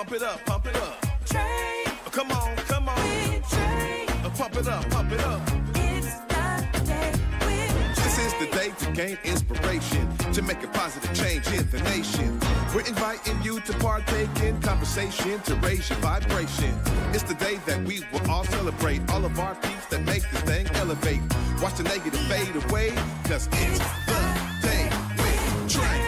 Pump it up, pump it up. Trae. Come on, come on. With Trae. Pump it up, pump it up. It's the day with Trae. This is the day to gain inspiration, to make a positive change in the nation. We're inviting you to partake in conversation, to raise your vibration. It's the day that we will all celebrate all of our peeps that make this thing elevate. Watch the negative fade away, cause it's the day with Trae.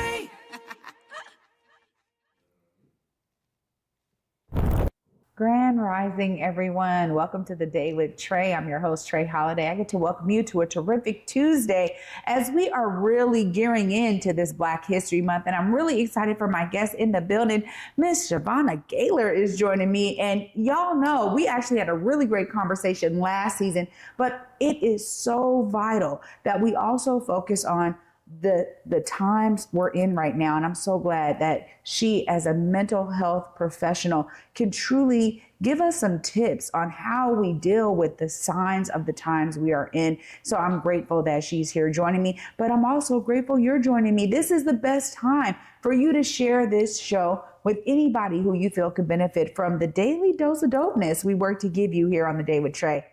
Grand Rising, everyone. Welcome to the Day with Trae. I'm your host, Trae Holiday. I get to welcome you to a terrific Tuesday as we are really gearing into this Black History Month. And I'm really excited for my guest in the building. Miss Chevonna Gaylor is joining me. And y'all know we actually had a really great conversation last season, but it is so vital that we also focus on the times we're in right now. And I'm so glad that she, as a mental health professional, can truly give us some tips on how we deal with the signs of the times we are in. So I'm grateful that she's here joining me, but I'm also grateful you're joining me. This is the best time for you to share this show with anybody who you feel could benefit from the daily dose of dopeness we work to give you here on the Day with Trae.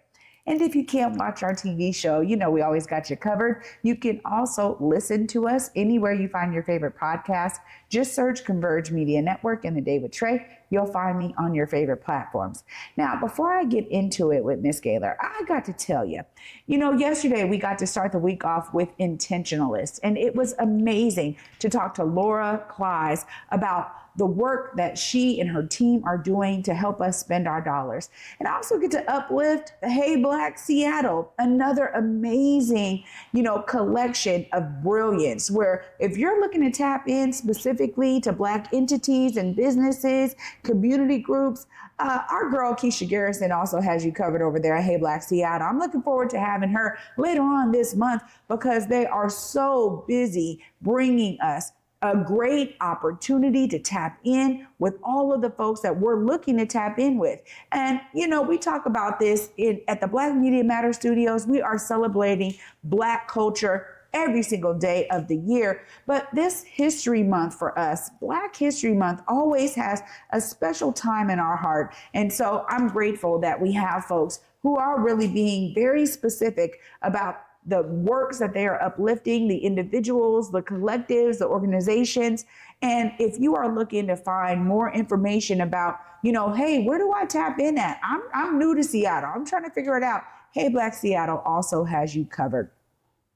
And if you can't watch our TV show, you know we always got you covered. You can also listen to us anywhere you find your favorite podcast. Just search Converge Media Network and The Day with Trae. You'll find me on your favorite platforms. Now, before I get into it with Miss Gaylor, I got to tell you, yesterday we got to start the week off with Intentionalists, and it was amazing to talk to Laura Kleiss about the work that she and her team are doing to help us spend our dollars. And I also get to uplift Hey Black Seattle, another amazing, collection of brilliance, where if you're looking to tap in specifically to Black entities and businesses, community groups, our girl Keisha Garrison also has you covered over there at Hey Black Seattle. I'm looking forward to having her later on this month because they are so busy bringing us a great opportunity to tap in with all of the folks that we're looking to tap in with. And, we talk about this at the Black Media Matter Studios. We are celebrating Black culture every single day of the year. But this History Month for us, Black History Month, always has a special time in our heart. And so I'm grateful that we have folks who are really being very specific about the works that they are uplifting, the individuals, the collectives, the organizations. And if you are looking to find more information about, hey, where do I tap in at? I'm new to Seattle. I'm trying to figure it out. Hey Black Seattle also has you covered.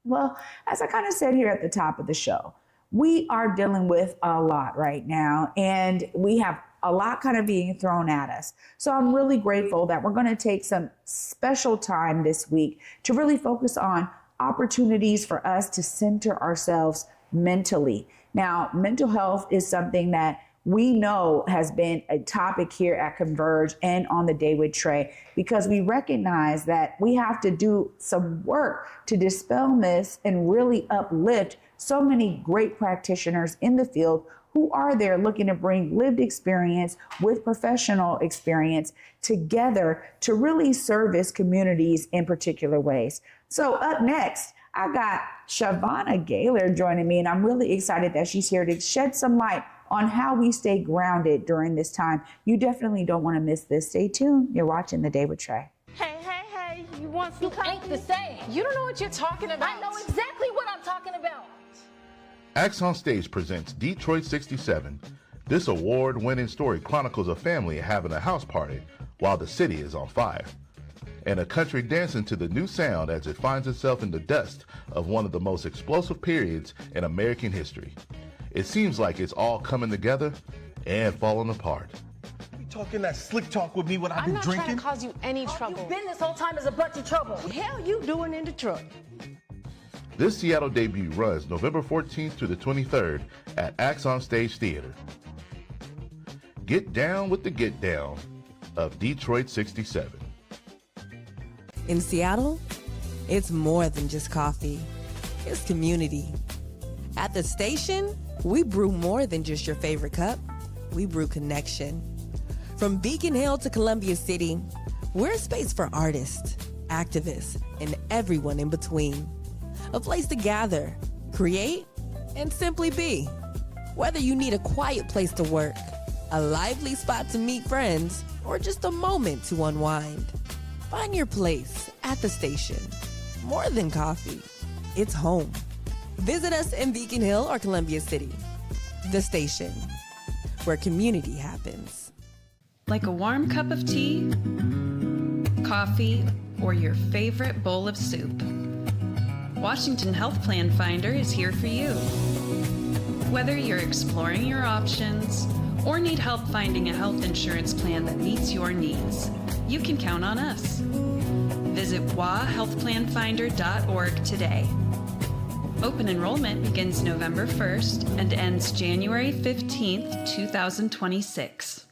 Well, as I kind of said here at the top of the show, we are dealing with a lot right now, and we have a lot kind of being thrown at us. So I'm really grateful that we're going to take some special time this week to really focus on opportunities for us to center ourselves mentally. Now, mental health is something that we know has been a topic here at Converge and on the Day with Trae, because we recognize that we have to do some work to dispel myths and really uplift so many great practitioners in the field who are there looking to bring lived experience with professional experience together to really service communities in particular ways. So up next, I got Chevonna Gaylor joining me, and I'm really excited that she's here to shed some light on how we stay grounded during this time. You definitely don't want to miss this. Stay tuned. You're watching The Day with Trae. Hey, you want some You coffee? ain't the same. You don't know what you're talking about. I know exactly what I'm talking about. Acts on Stage presents Detroit 67. This award-winning story chronicles a family having a house party while the city is on fire, and a country dancing to the new sound as it finds itself in the dust of one of the most explosive periods in American history. It seems like it's all coming together and falling apart. You talking that slick talk with me when I've been I'm not drinking? trying to cause you any All trouble. you've been this whole time is a bunch of trouble. What the hell you doing in Detroit? This Seattle debut runs November 14th through the 23rd at Acts on Stage Theater. Get down with the get down of Detroit 67. In Seattle, it's more than just coffee. It's community. At the station, we brew more than just your favorite cup. We brew connection. From Beacon Hill to Columbia City, we're a space for artists, activists, and everyone in between. A place to gather, create, and simply be. Whether you need a quiet place to work, a lively spot to meet friends, or just a moment to unwind. Find your place at the station. More than coffee, it's home. Visit us in Beacon Hill or Columbia City. The station, where community happens. Like a warm cup of tea, coffee, or your favorite bowl of soup, Washington Health Plan Finder is here for you. Whether you're exploring your options or need help finding a health insurance plan that meets your needs, you can count on us. Visit wahealthplanfinder.org today. Open enrollment begins November 1st and ends January 15th, 2026.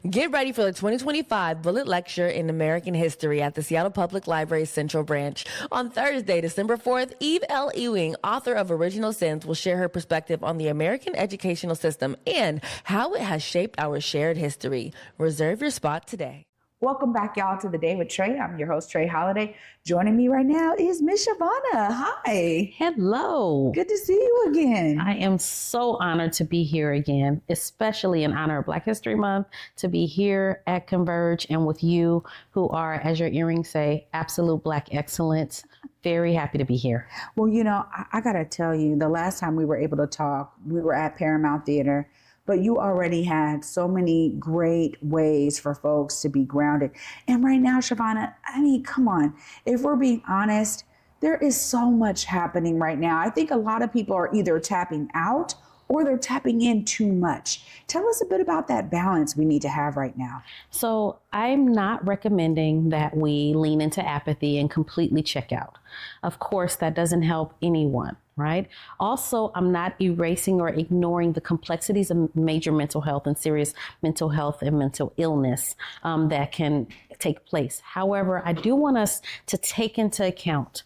Get ready for the 2025 Bullet Lecture in American History at the Seattle Public Library Central Branch. On Thursday, December 4th, Eve L. Ewing, author of Original Sins, will share her perspective on the American educational system and how it has shaped our shared history. Reserve your spot today. Welcome back, y'all, to The Day with Trae. I'm your host, Trae Holiday. Joining me right now is Miss Chevonna. Hi. Hello. Good to see you again. I am so honored to be here again, especially in honor of Black History Month, to be here at Converge and with you who are, as your earrings say, absolute Black excellence. Very happy to be here. Well, you know, I got to tell you, the last time we were able to talk, we were at Paramount Theater, but you already had so many great ways for folks to be grounded. And right now, Chevonna, I mean, come on. If we're being honest, there is so much happening right now. I think a lot of people are either tapping out or they're tapping in too much. Tell us a bit about that balance we need to have right now. So I'm not recommending that we lean into apathy and completely check out. Of course, that doesn't help anyone, right? Also, I'm not erasing or ignoring the complexities of major mental health and serious mental health and mental illness that can take place. However, I do want us to take into account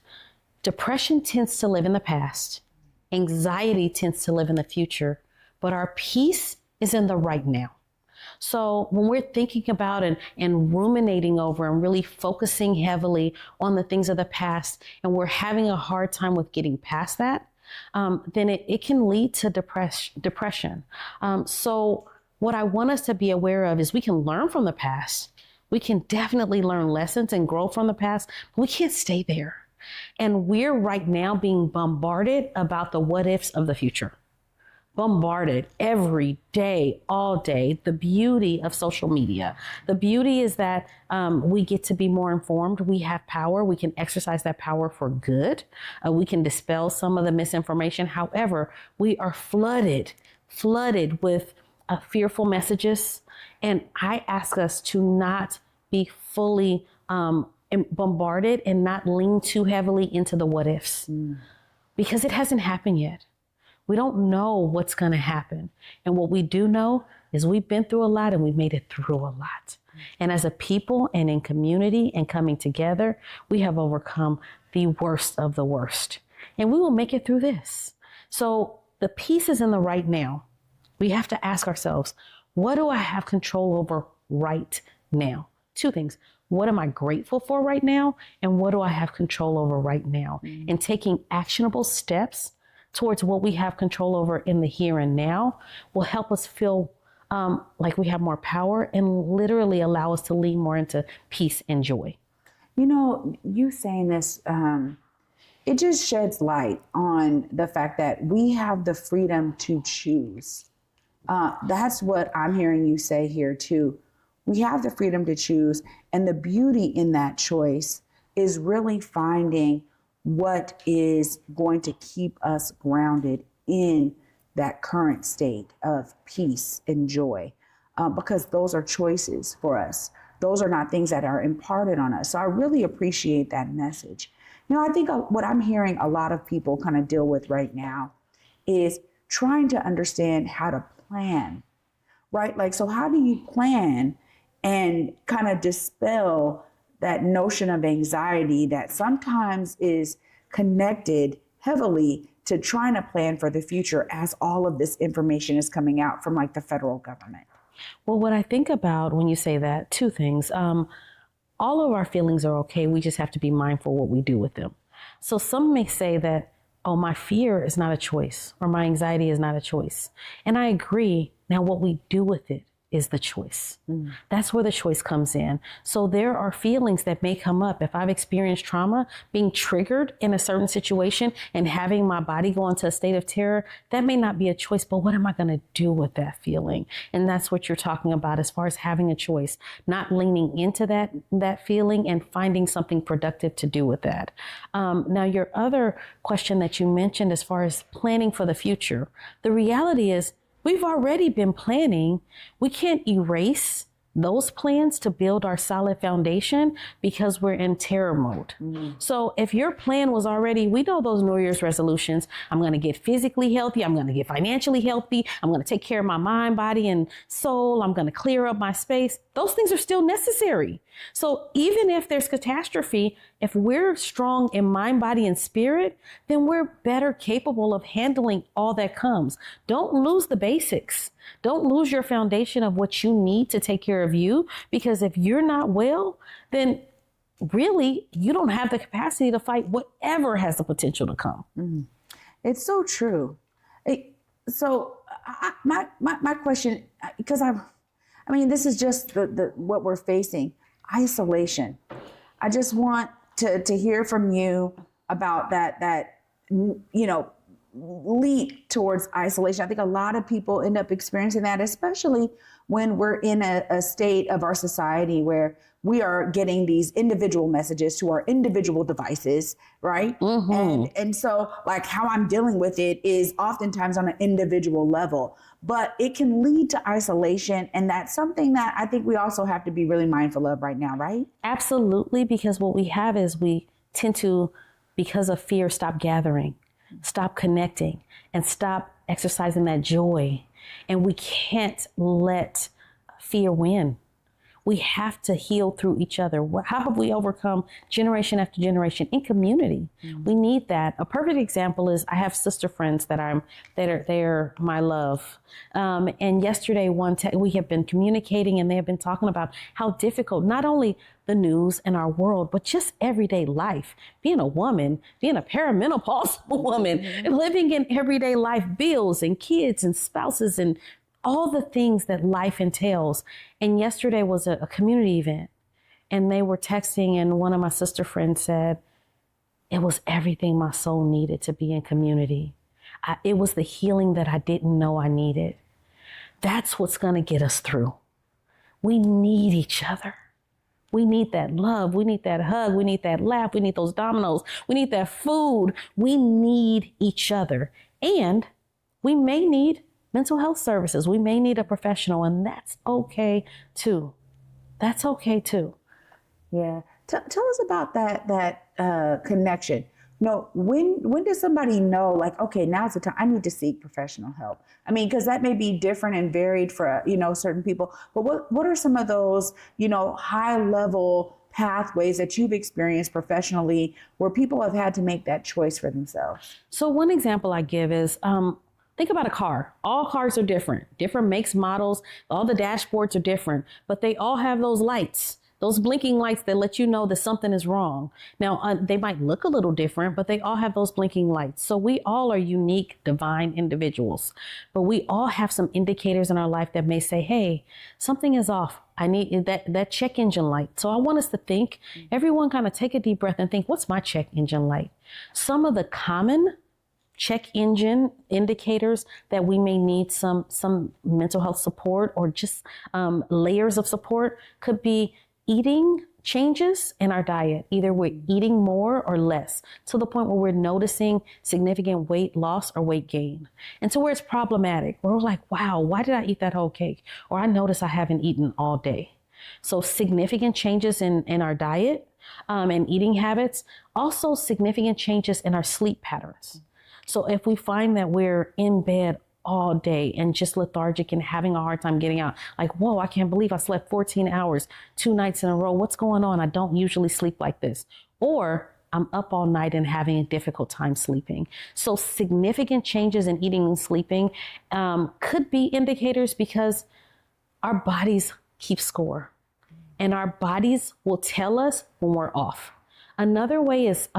depression tends to live in the past. Anxiety tends to live in the future, but our peace is in the right now. So when we're thinking about and ruminating over and really focusing heavily on the things of the past, and we're having a hard time with getting past that, then it can lead to depression. So what I want us to be aware of is we can learn from the past. We can definitely learn lessons and grow from the past, but we can't stay there. And we're right now being bombarded about the what ifs of the future. Bombarded every day, all day. The beauty of social media. The beauty is that we get to be more informed. We have power. We can exercise that power for good. We can dispel some of the misinformation. However, we are flooded with fearful messages. And I ask us to not be fully bombarded and not lean too heavily into the what ifs, because it hasn't happened yet. We don't know what's going to happen. And what we do know is we've been through a lot and we've made it through a lot. And as a people and in community and coming together, we have overcome the worst of the worst. And we will make it through this. So the peace is in the right now. We have to ask ourselves, what do I have control over right now? Two things. What am I grateful for right now? And what do I have control over right now? And taking actionable steps towards what we have control over in the here and now will help us feel like we have more power and literally allow us to lean more into peace and joy. You know, you saying this, it just sheds light on the fact that we have the freedom to choose. That's what I'm hearing you say here too. We have the freedom to choose, and the beauty in that choice is really finding what is going to keep us grounded in that current state of peace and joy, because those are choices for us. Those are not things that are imparted on us. So I really appreciate that message. You know, I think what I'm hearing a lot of people kind of deal with right now is trying to understand how to plan, right? Like, so how do you plan and kind of dispel that notion of anxiety that sometimes is connected heavily to trying to plan for the future as all of this information is coming out from like the federal government? Well, what I think about when you say that, two things. All of our feelings are okay. We just have to be mindful what we do with them. So some may say that, oh, my fear is not a choice or my anxiety is not a choice. And I agree Now, what we do with it is the choice. That's where the choice comes in. So there are feelings that may come up. If I've experienced trauma, being triggered in a certain situation and having my body go into a state of terror, that may not be a choice, but what am I going to do with that feeling? And that's what you're talking about as far as having a choice, not leaning into that feeling and finding something productive to do with that. Now, your other question that you mentioned as far as planning for the future, the reality is, we've already been planning. We can't erase those plans to build our solid foundation because we're in terror mode. So if your plan was already, we know those New Year's resolutions, I'm going to get physically healthy, I'm going to get financially healthy, I'm going to take care of my mind, body, and soul, I'm going to clear up my space. Those things are still necessary. So even if there's catastrophe, if we're strong in mind, body, and spirit, then we're better capable of handling all that comes. Don't lose the basics. Don't lose your foundation of what you need to take care of you, because if you're not well, then really you don't have the capacity to fight whatever has the potential to come. It's so true. My question, because I mean, this is just the what we're facing, isolation. I just want to hear from you about that, leap towards isolation. I think a lot of people end up experiencing that, especially when we're in a state of our society where we are getting these individual messages to our individual devices, right? And so like how I'm dealing with it is oftentimes on an individual level, but it can lead to isolation. And that's something that I think we also have to be really mindful of right now, right? Absolutely, because what we have is we tend to, because of fear, stop gathering, stop connecting, and stop exercising that joy. And we can't let fear win. We have to heal through each other. How have we overcome generation after generation in community? We need that. A perfect example is I have sister friends they're my love. And yesterday, we have been communicating, and they have been talking about how difficult not only the news and our world, but just everyday life. Being a woman, being a perimenopausal woman, and living in everyday life, bills and kids and spouses and all the things that life entails. And yesterday was a community event, and they were texting, and one of my sister friends said, it was everything my soul needed to be in community. It was the healing that I didn't know I needed. That's what's going to get us through. We need each other. We need that love. We need that hug. We need that laugh. We need those dominoes. We need that food. We need each other. And we may need mental health services. We may need a professional, and that's okay too. That's okay too. Yeah. Tell us about that connection. When does somebody know, like, okay, now's the time I need to seek professional help? I mean, because that may be different and varied for, certain people. But what are some of those, high level pathways that you've experienced professionally where people have had to make that choice for themselves? So one example I give is, think about a car. All cars are different makes, models. All the dashboards are different, but they all have those lights, those blinking lights that let you know that something is wrong. Now, they might look a little different, but they all have those blinking lights. So we all are unique, divine individuals, but we all have some indicators in our life that may say, hey, something is off. I need that check engine light. So I want us to think, everyone kind of take a deep breath and think, what's my check engine light? Some of the common check engine indicators that we may need some mental health support or just layers of support could be eating changes in our diet. Either we're eating more or less to the point where we're noticing significant weight loss or weight gain. And so where it's problematic, where we're like, wow, why did I eat that whole cake? Or I notice I haven't eaten all day. So significant changes in our diet and eating habits, also significant changes in our sleep patterns. So if we find that we're in bed all day and just lethargic and having a hard time getting out, like, whoa, I can't believe I slept 14 hours, 2 nights in a row. What's going on? I don't usually sleep like this. Or I'm up all night and having a difficult time sleeping. So significant changes in eating and sleeping could be indicators, because our bodies keep score and our bodies will tell us when we're off. Another way is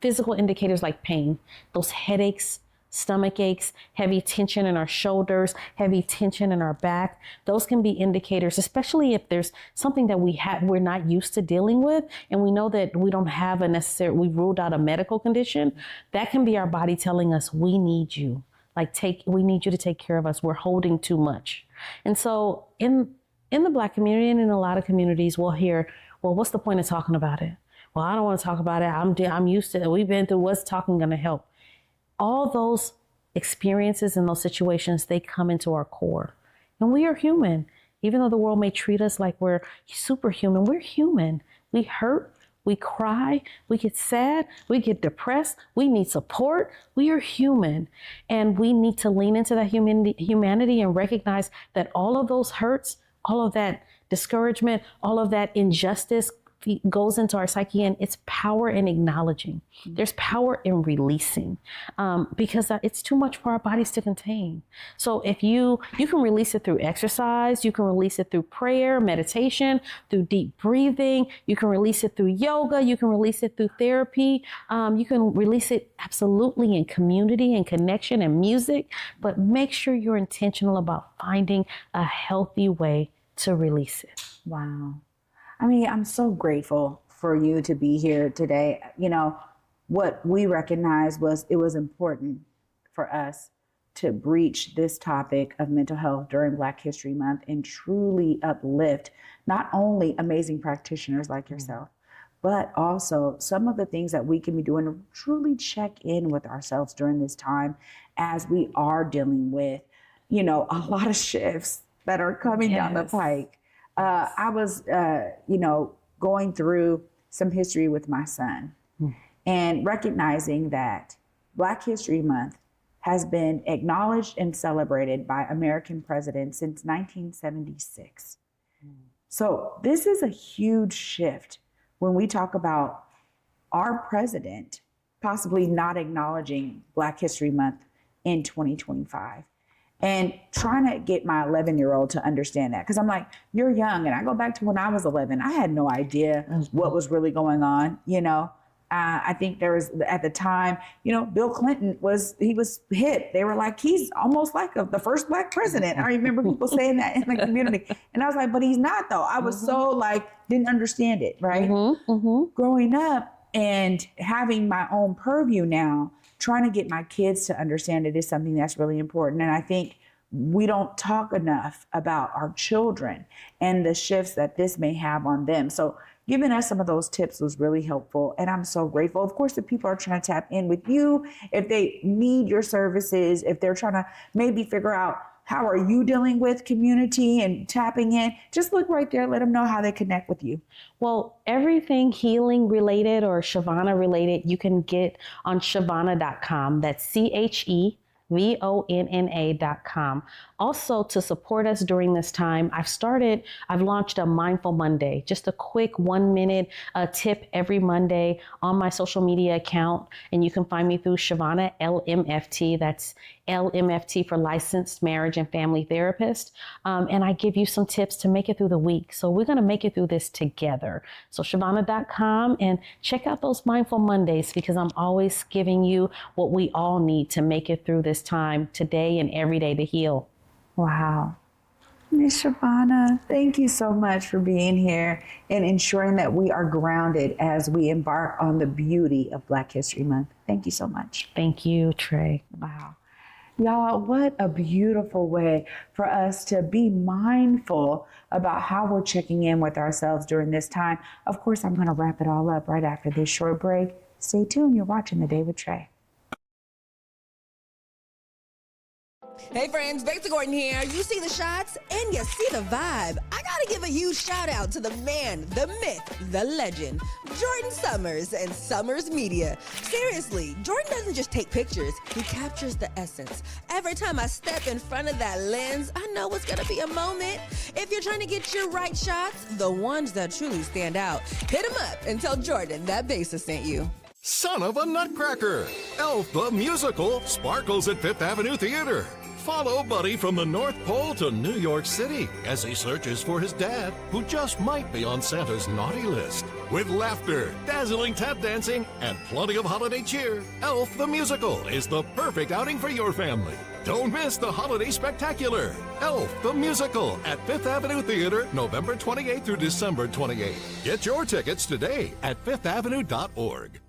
physical indicators like pain, those headaches, stomach aches, heavy tension in our shoulders, heavy tension in our back. Those can be indicators, especially if there's something that we're not used to dealing with, and we know that we don't have we've ruled out a medical condition. That can be our body telling us, we need you. We need you to take care of us. We're holding too much. And so in the Black community and in a lot of communities, we'll hear, well, what's the point of talking about it? Well, I don't want to talk about it. I'm used to it. We've been through, what's talking going to help? All those experiences and those situations, they come into our core. And we are human. Even though the world may treat us like we're superhuman, we're human. We hurt, we cry, we get sad, we get depressed, we need support. We are human. And we need to lean into that humanity and recognize that all of those hurts, all of that discouragement, all of that injustice goes into our psyche, and it's power in acknowledging. There's power in releasing, because it's too much for our bodies to contain. So if you can release it through exercise, you can release it through prayer, meditation, through deep breathing, you can release it through yoga, you can release it through therapy, you can release it absolutely in community and connection and music, but make sure you're intentional about finding a healthy way to release it. Wow. I mean, I'm so grateful for you to be here today. You know, what we recognized was it was important for us to breach this topic of mental health during Black History Month and truly uplift not only amazing practitioners like yourself, but also some of the things that we can be doing to truly check in with ourselves during this time as we are dealing with, you know, a lot of shifts that are coming down the pike. I was, going through some history with my son and recognizing that Black History Month has been acknowledged and celebrated by American presidents since 1976. So this is a huge shift when we talk about our president possibly not acknowledging Black History Month in 2025. And trying to get my 11-year-old to understand that. Because I'm like, you're young. And I go back to when I was 11. I had no idea what was really going on. I think there was, at the time, Bill Clinton was hit. They were like, he's almost like the first Black president. I remember people saying that in the community. And I was like, but he's not, though. I was so didn't understand it, right? Growing up and having my own purview now, trying to get my kids to understand it is something that's really important. And I think we don't talk enough about our children and the shifts that this may have on them. So giving us some of those tips was really helpful. And I'm so grateful. Of course, if people are trying to tap in with you, if they need your services, if they're trying to maybe figure out how are you dealing with community and tapping in, just look right there. Let them know how they connect with you. Well, everything healing related or Chevonna related, you can get on Chevonna.com. That's CHEVONNA.com. Also, to support us during this time, I've launched a Mindful Monday, just a quick 1-minute tip every Monday on my social media account. And you can find me through Chevonna LMFT. That's LMFT for Licensed Marriage and Family Therapist. And I give you some tips to make it through the week. So we're going to make it through this together. So Chevonna.com, and check out those Mindful Mondays, because I'm always giving you what we all need to make it through this time today and every day to heal. Wow. Ms. Chevonna, thank you so much for being here and ensuring that we are grounded as we embark on the beauty of Black History Month. Thank you so much. Thank you, Trae. Wow. Y'all, what a beautiful way for us to be mindful about how we're checking in with ourselves during this time. Of course, I'm going to wrap it all up right after this short break. Stay tuned. You're watching The Day with Trae. Hey friends, Victor Gordon here. You see the shots and you see the vibe. I gotta give a huge shout out to the man, the myth, the legend, Jordan Summers and Summers Media. Seriously, Jordan doesn't just take pictures, he captures the essence. Every time I step in front of that lens, I know it's gonna be a moment. If you're trying to get your right shots, the ones that truly stand out, hit him up and tell Jordan that Besa sent you. Son of a Nutcracker! Elf the Musical sparkles at Fifth Avenue Theater. Follow Buddy from the North Pole to New York City as he searches for his dad, who just might be on Santa's naughty list. With laughter, dazzling tap dancing, and plenty of holiday cheer, Elf the Musical is the perfect outing for your family. Don't miss the holiday spectacular, Elf the Musical at Fifth Avenue Theater, November 28th through December 28th. Get your tickets today at fifthavenue.org.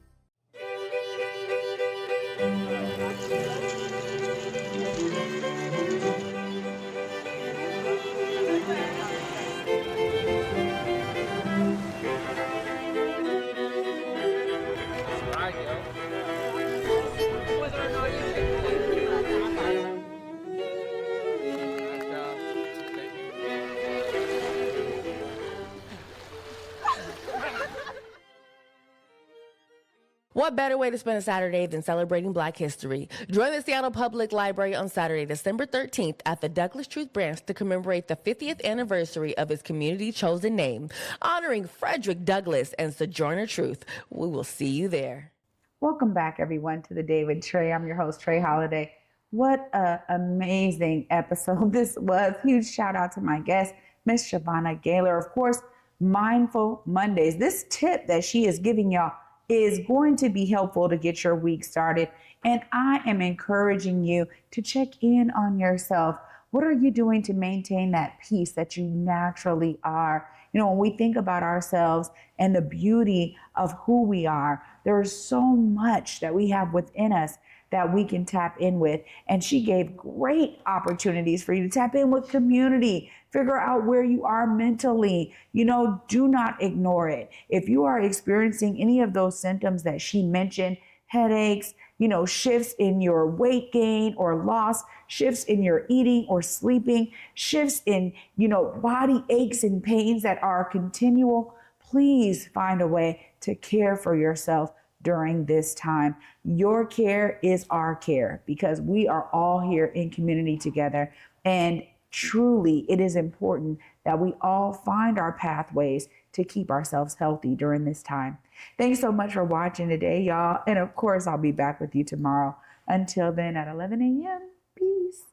What better way to spend a Saturday than celebrating Black history? Join the Seattle Public Library on Saturday, December 13th at the Douglas Truth Branch to commemorate the 50th anniversary of his community-chosen name, honoring Frederick Douglass and Sojourner Truth. We will see you there. Welcome back, everyone, to the Day with Trae. I'm your host, Trae Holiday. What an amazing episode this was. Huge shout out to my guest, Miss Chevonna Gaylor. Of course, Mindful Mondays. This tip that she is giving y'all is going to be helpful to get your week started. And I am encouraging you to check in on yourself. What are you doing to maintain that peace that you naturally are? You know, when we think about ourselves and the beauty of who we are, there is so much that we have within us that we can tap in with. And she gave great opportunities for you to tap in with community, figure out where you are mentally. You know, do not ignore it. If you are experiencing any of those symptoms that she mentioned, headaches, you know, shifts in your weight gain or loss, shifts in your eating or sleeping, shifts in, you know, body aches and pains that are continual, please find a way to care for yourself during this time. Your care is our care because we are all here in community together. And truly, it is important that we all find our pathways to keep ourselves healthy during this time. Thanks so much for watching today, y'all. And of course, I'll be back with you tomorrow. Until then, at 11 a.m. Peace.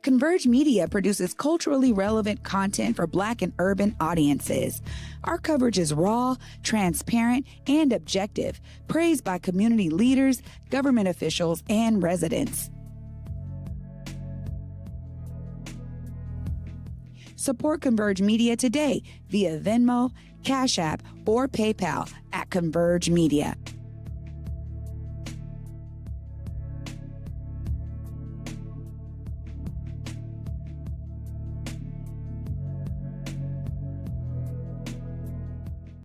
Converge Media produces culturally relevant content for Black and urban audiences. Our coverage is raw, transparent, and objective, praised by community leaders, government officials, and residents. Support Converge Media today via Venmo, Cash App, or PayPal at Converge Media.